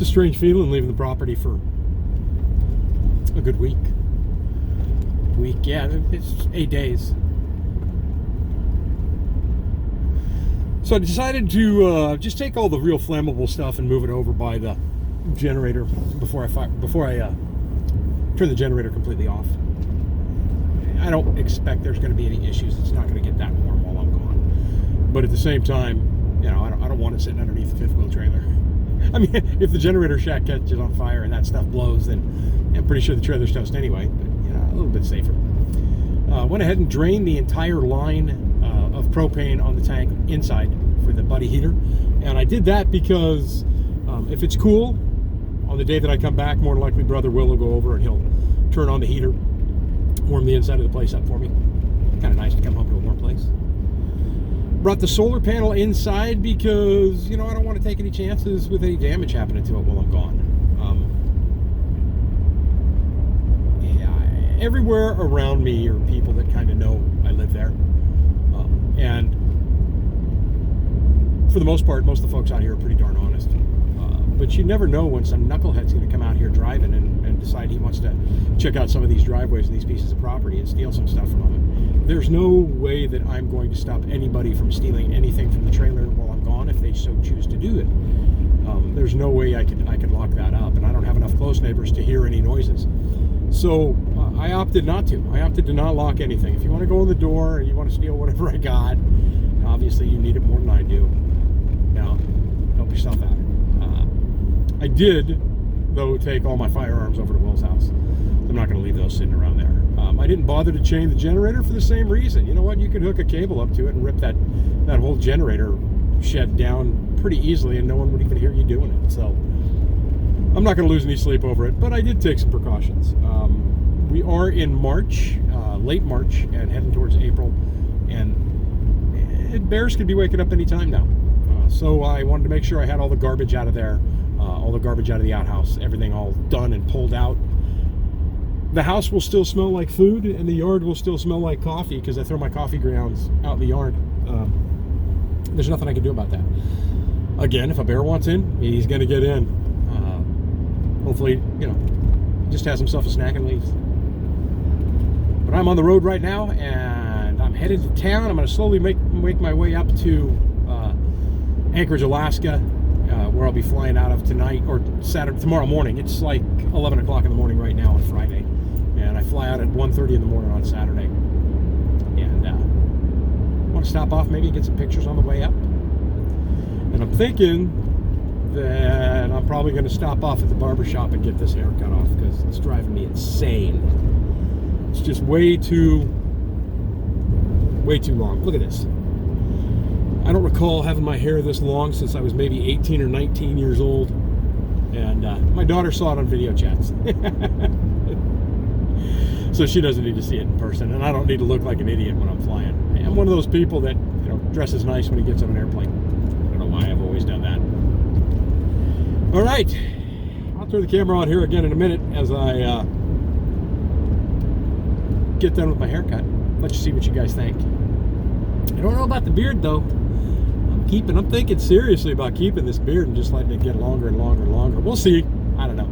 A strange feeling leaving the property for a good week. Yeah, it's 8 days. So I decided to just take all the real flammable stuff and move it over by the generator before I turn the generator completely off. I don't expect there's going to be any issues. It's not going to get that warm while I'm gone. But at the same time, you know, I don't want it sitting underneath the fifth wheel trailer. I mean, if the generator shack catches on fire and that stuff blows, then I'm pretty sure the trailer's toast anyway. But, you know, a little bit safer. Went ahead and drained the entire line of propane on the tank inside for the buddy heater. And I did that because if it's cool, on the day that I come back, more than likely Brother Will go over and he'll turn on the heater, warm the inside of the place up for me. Kind of nice to come home to a warm place. Brought the solar panel inside because, you know, I don't want to take any chances with any damage happening to it while I'm gone. Yeah, everywhere around me are people that kind of know I live there. And for the most part, most of the folks out here are pretty darn honest. But you never know when some knucklehead's going to come out here driving and decide he wants to check out some of these driveways and these pieces of property and steal some stuff from them. There's no way that I'm going to stop anybody from stealing anything from the trailer while I'm gone if they so choose to do it. There's no way I could lock that up, and I don't have enough close neighbors to hear any noises. So I opted not to. I opted to not lock anything. If you want to go in the door and you want to steal whatever I got, obviously you need it more than I do. Now, help yourself out. I did, though, take all my firearms over to Will's house. I'm not going to leave those sitting around there. I didn't bother to chain the generator for the same reason. You know what? You could hook a cable up to it and rip that whole generator shed down pretty easily, and no one would even hear you doing it. So I'm not going to lose any sleep over it, but I did take some precautions. We are in March, late March, and heading towards April, and bears could be waking up any time now. So I wanted to make sure I had all the garbage out of there, all the garbage out of the outhouse, everything all done and pulled out. The house will still smell like food, and the yard will still smell like coffee because I throw my coffee grounds out in the yard. There's nothing I can do about that. Again, if a bear wants in, he's going to get in. Hopefully, you know, just has himself a snack and leaves. But I'm on the road right now, and I'm headed to town. I'm going to slowly make my way up to Anchorage, Alaska, where I'll be flying out of tonight or tomorrow morning. It's like 11 o'clock in the morning right now on Friday, and I fly out at 1:30 in the morning on Saturday. And I want to stop off, maybe get some pictures on the way up. And I'm thinking that and I'm probably going to stop off at the barber shop and get this hair cut off because it's driving me insane. It's just way too long. Look at this. I don't recall having my hair this long since I was maybe 18 or 19 years old, and my daughter saw it on video chats. So she doesn't need to see it in person, and I don't need to look like an idiot when I'm flying. I'm one of those people that, you know, dresses nice when he gets on an airplane. I don't know why I've always done that. All right, I'll turn the camera on here again in a minute as I get done with my haircut. Let you see what you guys think. I don't know about the beard though. I'm thinking seriously about keeping this beard and just letting it get longer and longer and longer. We'll see. I don't know.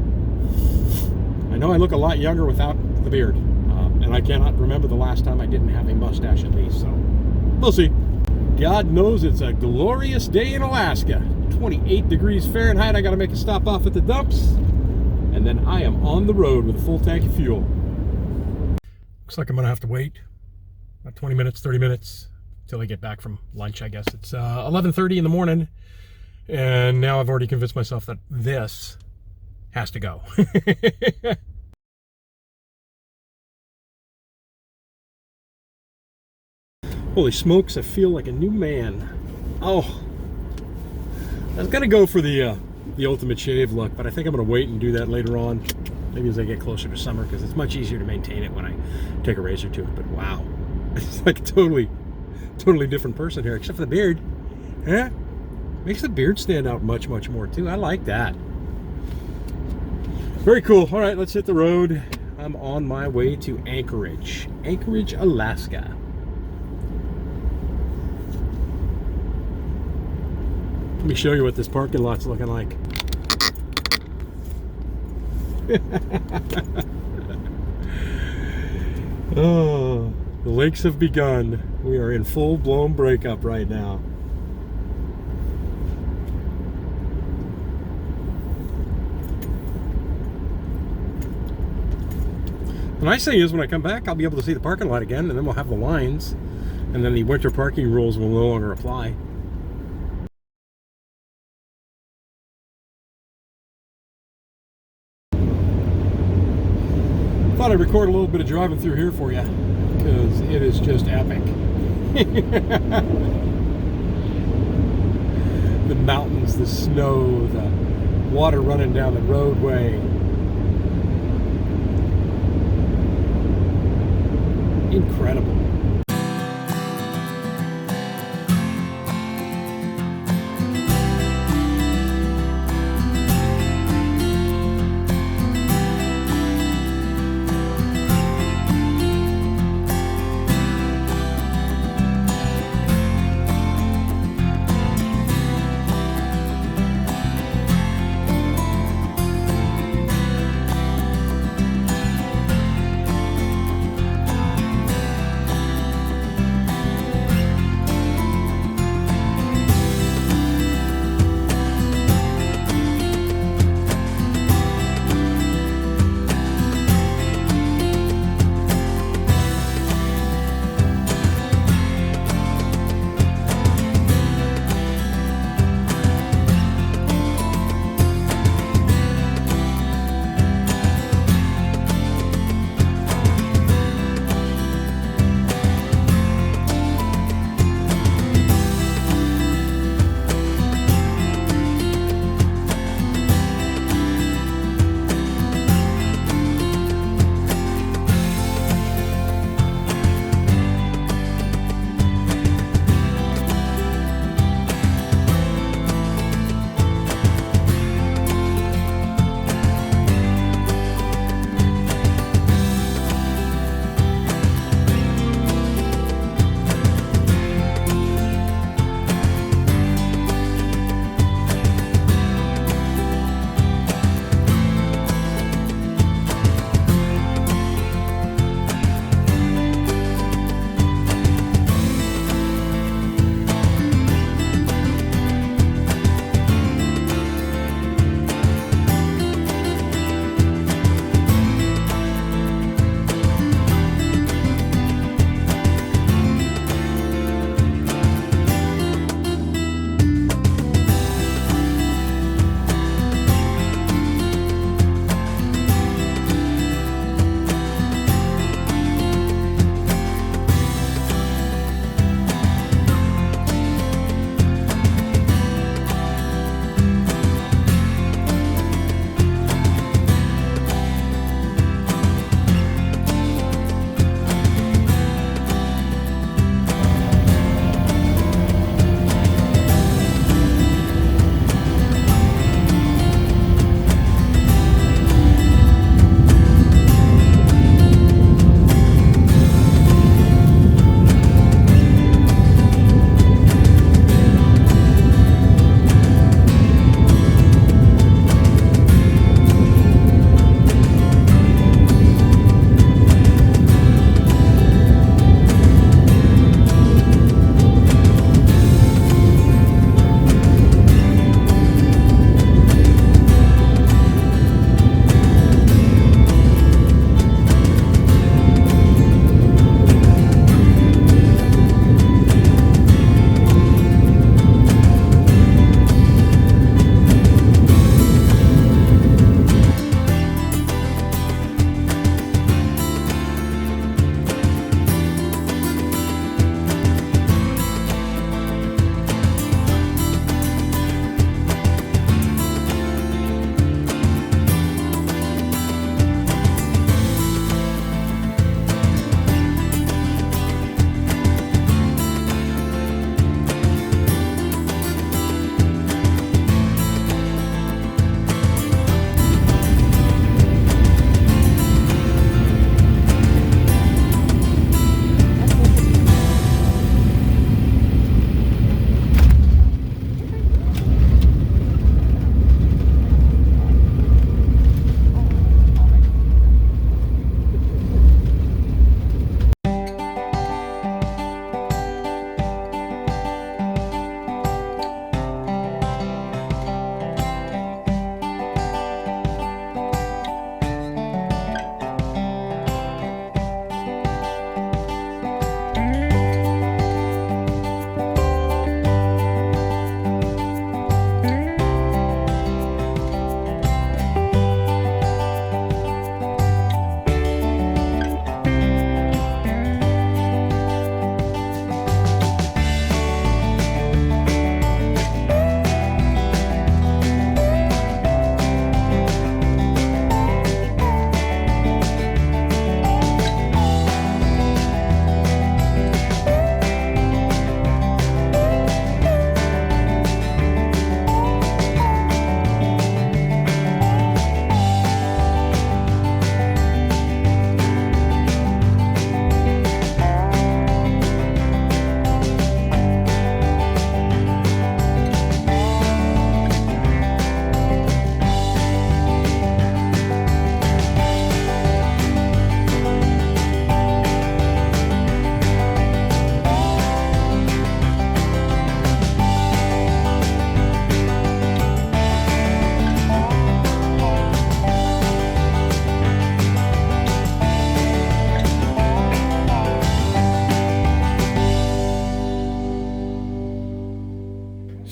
I know I look a lot younger without the beard, and I cannot remember the last time I didn't have a mustache at least, so we'll see. God knows it's a glorious day in Alaska. 28 degrees Fahrenheit. I got to make a stop off at the dumps, and then I am on the road with a full tank of fuel. Looks like I'm gonna have to wait about 20 minutes, 30 minutes till I get back from lunch, I guess. It's 11:30 in the morning, and now I've already convinced myself that this has to go. Holy smokes, I feel like a new man. Oh, I was gonna go for the ultimate shave look, but I think I'm gonna wait and do that later on, maybe as I get closer to summer, because it's much easier to maintain it when I take a razor to it. But wow, it's like a totally different person here, except for the beard. Huh? Makes the beard stand out much more too. I like that. Very cool. All right, let's hit the road. I'm on my way to Anchorage, Alaska. Let me show you what this parking lot's looking like. Oh, the lakes have begun. We are in full-blown breakup right now. The nice thing is when I come back, I'll be able to see the parking lot again, and then we'll have the lines, and then the winter parking rules will no longer apply. Thought I'd record a little bit of driving through here for you because it is just epic. The mountains, the snow, the water running down the roadway. Incredible.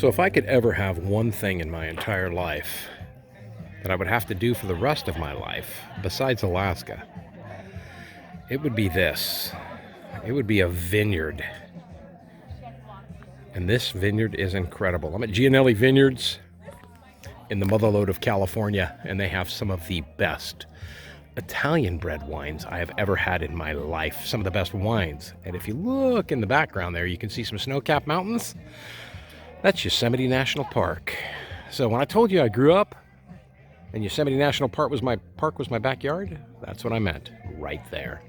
So if I could ever have one thing in my entire life that I would have to do for the rest of my life, besides Alaska, it would be this. It would be a vineyard. And this vineyard is incredible. I'm at Gianelli Vineyards in the motherlode of California, and they have some of the best Italian bred wines I have ever had in my life. Some of the best wines. And if you look in the background there, you can see some snow-capped mountains. That's Yosemite National Park. So when I told you I grew up and Yosemite National Park was my backyard, that's what I meant. Right there.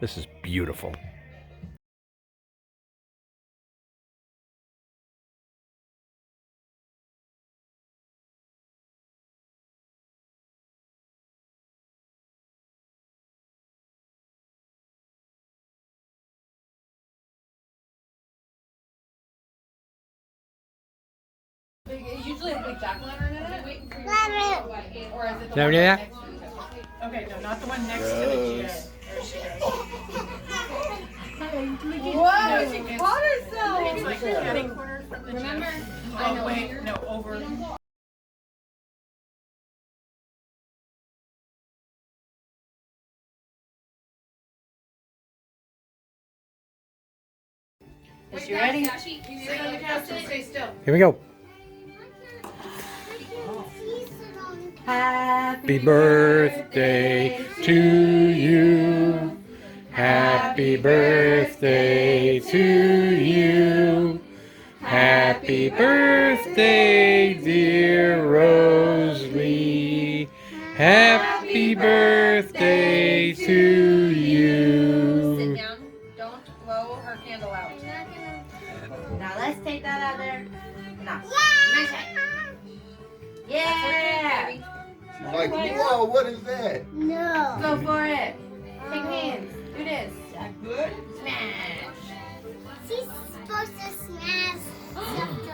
This is beautiful. Usually a big jack-o'-lantern in it. Or is it the Never knew that? Okay, no, not the one next to the juice. There she is. Whoa, she caught herself! It's like getting corner from the remember? Oh, wait, no, over. Is she ready? Sit on the couch and stay still. Here we go. Happy birthday to you. Happy birthday to you. Happy birthday, dear Roselee. Happy birthday to you. Sit down. Don't blow her candle out. Now let's take that out there. Now. Yeah! Yeah! Like, whoa, what is that? No. Go for it. Take hands. Do this. Good. Smash. She's supposed to smash the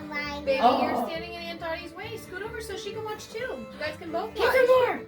line. Baby, Oh. you're standing in Aunt Dottie's way. Scoot over so she can watch too. You guys can both Give watch. her more.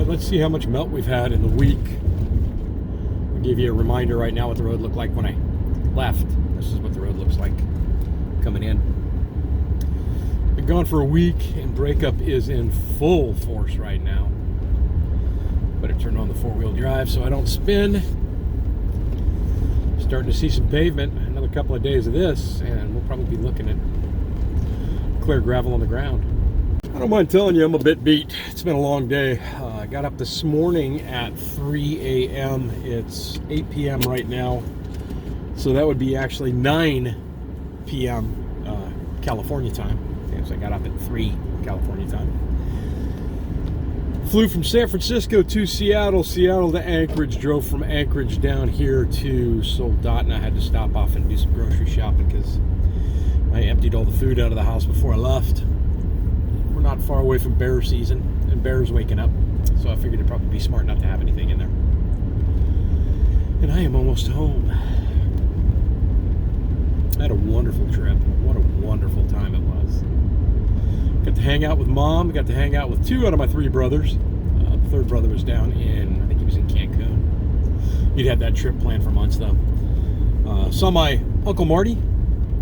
Let's see how much melt we've had in the week. I'll give you a reminder right now what the road looked like when I left. This is what the road looks like coming in. Been gone for a week and breakup is in full force right now. Better turn on the four-wheel drive so I don't spin. Starting to see some pavement. Another couple of days of this and we'll probably be looking at clear gravel on the ground. I don't mind telling you I'm a bit beat. It's been a long day. I got up this morning at 3 a.m. It's 8 p.m. right now. So that would be actually 9 p.m. California time. Okay, so I got up at 3 California time. Flew from San Francisco to Seattle, Seattle to Anchorage, drove from Anchorage down here to Soledad. I had to stop off and do some grocery shopping because I emptied all the food out of the house before I left. We're not far away from bear season, and bears waking up, so I figured it'd probably be smart not to have anything in there. And I am almost home. I had a wonderful trip. What a wonderful time it was. Got to hang out with Mom, got to hang out with 2 out of my 3 brothers. The third brother was down in, I think he was in Cancun. He'd had that trip planned for months though. Saw my Uncle Marty.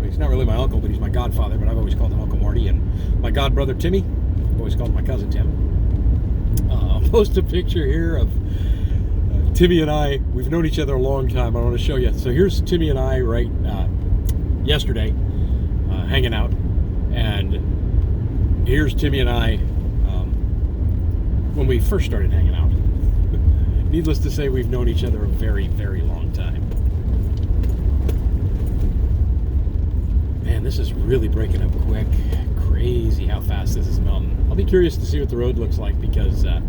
He's not really my uncle, but he's my godfather, but I've always called him Uncle Marty. And my godbrother Timmy, I've always called him my cousin Tim. I'll post a picture here of Timmy and I. We've known each other a long time. I want to show you. So here's Timmy and I right yesterday hanging out. And here's Timmy and I when we first started hanging out. Needless to say, we've known each other a very, very long time. Man, this is really breaking up quick. Crazy how fast this is melting. I'll be curious to see what the road looks like, because I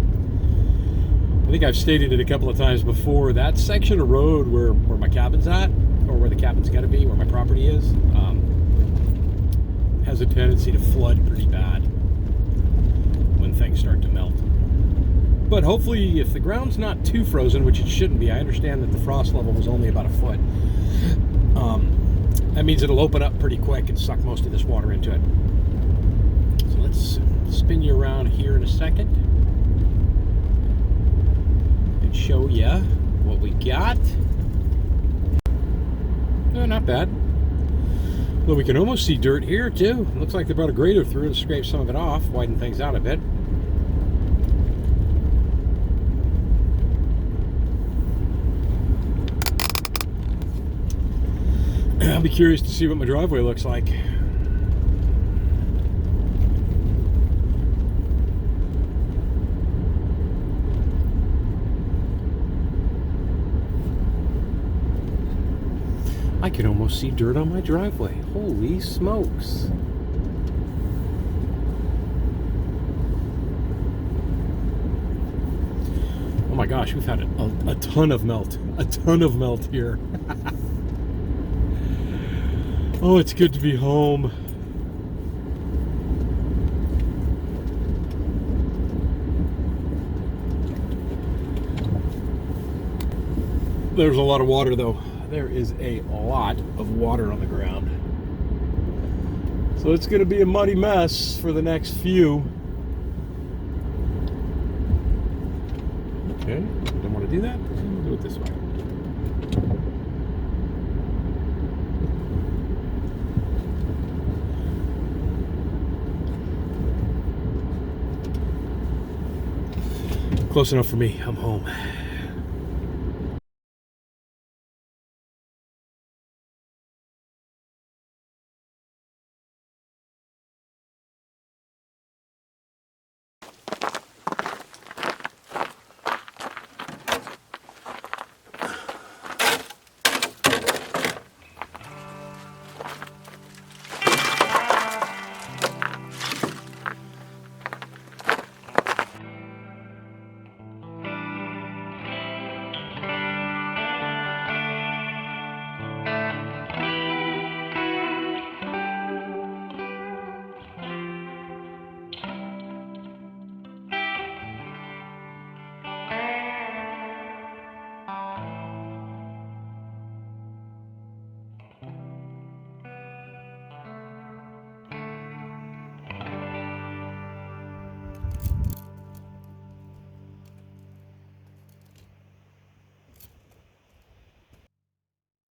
think I've stated it a couple of times before. That section of road where my cabin's at, or where the cabin's got to be, where my property is, has a tendency to flood pretty bad when things start to melt. But hopefully, if the ground's not too frozen, which it shouldn't be, I understand that the frost level was only about a foot. That means it'll open up pretty quick and suck most of this water into it. So let's spin you around here in a second and show you what we got. Oh, not bad. Well, we can almost see dirt here too. Looks like they brought a grader through and scraped some of it off, widen things out a bit. I'll be curious to see what my driveway looks like. I can almost see dirt on my driveway. Holy smokes. Oh my gosh, we've had a ton of melt. A ton of melt here. Oh, it's good to be home. There's a lot of water though. There is a lot of water on the ground. So it's going to be a muddy mess for the next few. Okay, don't want to do that. We'll do it this way. Close enough for me. I'm home.